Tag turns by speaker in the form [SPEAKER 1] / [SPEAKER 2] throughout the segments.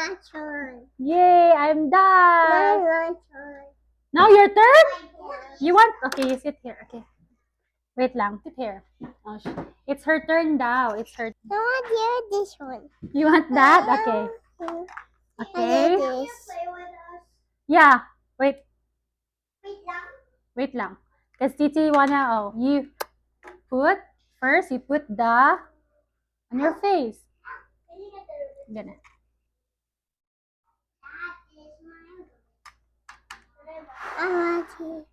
[SPEAKER 1] my turn.
[SPEAKER 2] Yay, I'm done.
[SPEAKER 1] My turn.
[SPEAKER 2] Now your turn? You want? Okay, you sit here. Okay. Wait lang. Sit here. Oh, it's her turn now. It's her.
[SPEAKER 1] I want to do this one.
[SPEAKER 2] You want that? Okay. Okay.
[SPEAKER 1] I do this.
[SPEAKER 2] Yeah. Wait.
[SPEAKER 1] Wait lang.
[SPEAKER 2] Wait lang. Because Titi wanna, you put, first you put the, on your face. Gonna.
[SPEAKER 1] I want to.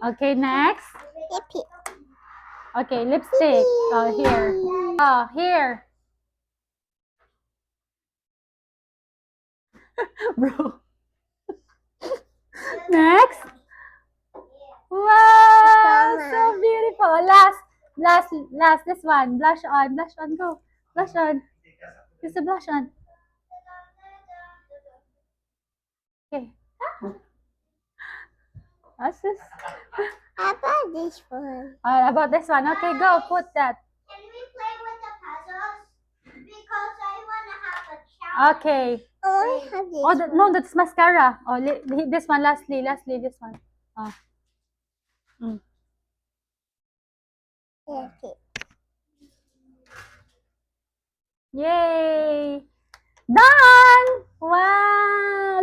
[SPEAKER 2] Okay, next.
[SPEAKER 1] Yippee.
[SPEAKER 2] Okay, lipstick. Oh, here. Oh, here. Bro. Next. Wow, so beautiful. Last, this one. Blush on, go. Blush on. Use the blush on. Okay. What's this?
[SPEAKER 1] How about this one?
[SPEAKER 2] About this one. Okay, go. Put that.
[SPEAKER 1] Can we play with the puzzles? Because I want to have a challenge.
[SPEAKER 2] Okay.
[SPEAKER 1] I want to have this
[SPEAKER 2] Oh, no, that's mascara. Oh, this one. Lastly, this one. Oh.
[SPEAKER 1] one. Okay.
[SPEAKER 2] Yay! Done! Wow!